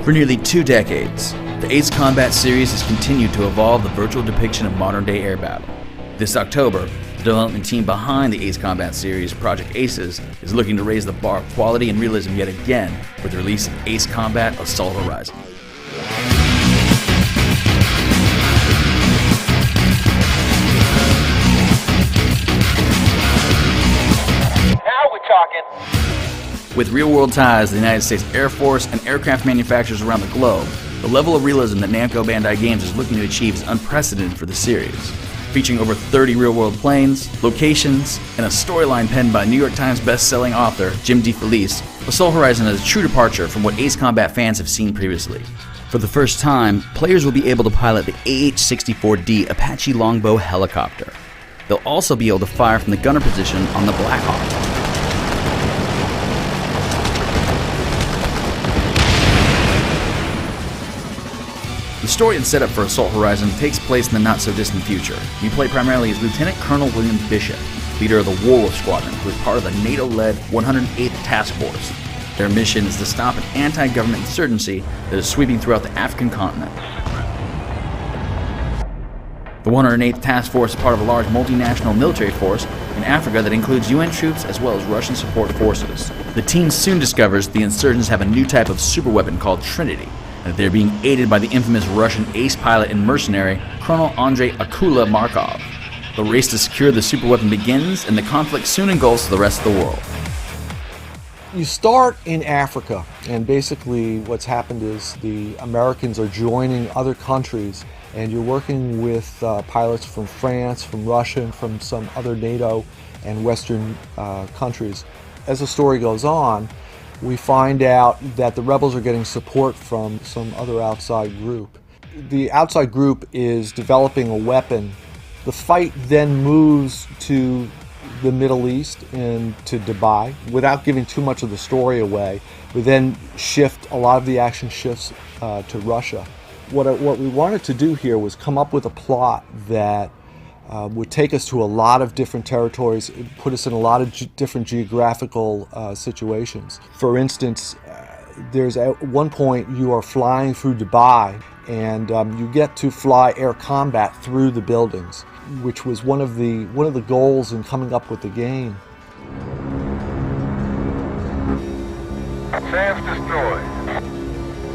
For nearly 2 decades, the Ace Combat series has continued to evolve the virtual depiction of modern-day air battle. This October, the development team behind the Ace Combat series, Project Aces, is looking to raise the bar of quality and realism yet again with the release of Ace Combat Assault Horizon. Now we're talking! With real-world ties to the United States Air Force and aircraft manufacturers around the globe, the level of realism that Namco Bandai Games is looking to achieve is unprecedented for the series. Featuring over 30 real-world planes, locations, and a storyline penned by New York Times best-selling author Jim Defelice, Assault Horizon is a true departure from what Ace Combat fans have seen previously. For the first time, players will be able to pilot the AH-64D Apache Longbow helicopter. They'll also be able to fire from the gunner position on the Black Hawk. The story and setup for Assault Horizon takes place in the not-so-distant future. You play primarily as Lieutenant Colonel William Bishop, leader of the Warwolf Squadron, who is part of the NATO-led 108th Task Force. Their mission is to stop an anti-government insurgency that is sweeping throughout the African continent. The 108th Task Force is part of a large multinational military force in Africa that includes UN troops as well as Russian support forces. The team soon discovers the insurgents have a new type of superweapon called Trinity, and that they're being aided by the infamous Russian ace pilot and mercenary Colonel Andrei Akula Markov. The race to secure the superweapon begins, and the conflict soon engulfs the rest of the world. You start in Africa, and basically what's happened is the Americans are joining other countries, and you're working with pilots from France, from Russia, and from some other NATO and Western countries. As the story goes on, we find out that the rebels are getting support from some other outside group. The outside group is developing a weapon. The fight then moves to the Middle East and to Dubai. Without giving too much of the story away, we then shift, a lot of the action shifts to Russia. What we wanted to do here was come up with a plot that would take us to a lot of different territories, put us in a lot of different geographical situations. For instance, there's at one point you are flying through Dubai, and you get to fly air combat through the buildings, which was one of the goals in coming up with the game. Sands destroyed.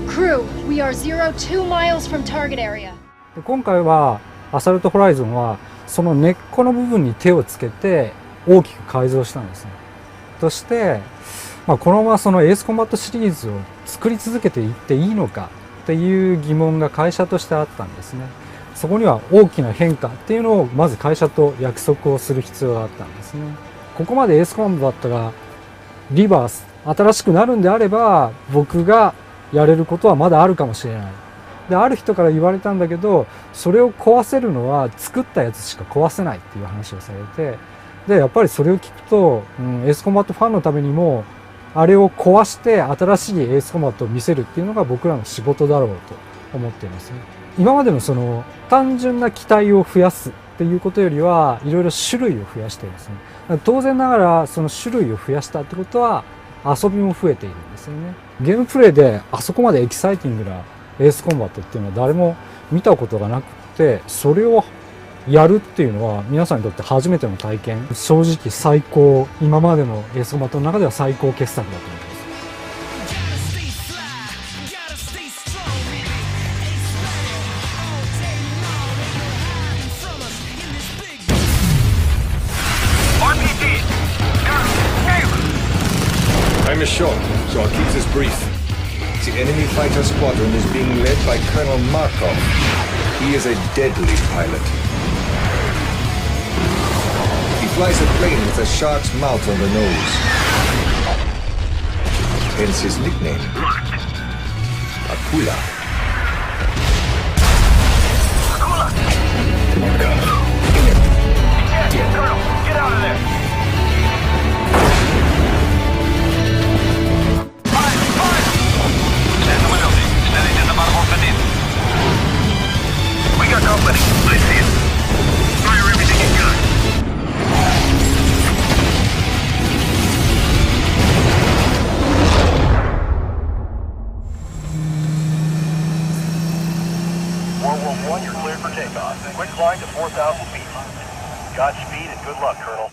Crew, we are 0-2 miles from target area. 今回はアサルトホライゾンはその根っこの部分に手をつけて大きく改造したんですね。そして、このままそのエースコンバットシリーズを作り続けていっていいのかっていう疑問が会社としてあったんですね。そこには大きな変化っていうのをまず会社と約束をする必要があったんですね。ここまでエースコンバットがリバース、新しくなるんであれば僕がやれることはまだあるかもしれない。で、ある人から言われたんだけど、それを壊せるのは作ったやつしか壊せないっていう話をされて、で、やっぱりそれを聞くと、エースコンバットファンのためにも、あれを壊して新しいエースコンバットを見せるっていうのが僕らの仕事だろうと思っていますね。今までのその単純な機体を増やすっていうことよりは、いろいろ種類を増やしていますね。当然ながらその種類を増やしたってことは遊びも増えているんですよね。ゲームプレイであそこまでエキサイティングなエースコンバットっていうのは誰も見たことがなくて、それをやるっていうのは皆さんにとって初めての体験。正直最高、今までのエースコンバットの中では最高傑作だと思います。Time is short, so I'll keep this brief. The enemy fighter squadron is being led by Colonel Markov. He is a deadly pilot. He flies a plane with a shark's mouth on the nose. Hence his nickname, Akula. Markov. Colonel, get out of there! We got company. I see it. Fire everything you got. 1, you're cleared for takeoff. Quick climb to 4,000 feet. Godspeed and good luck, Colonel.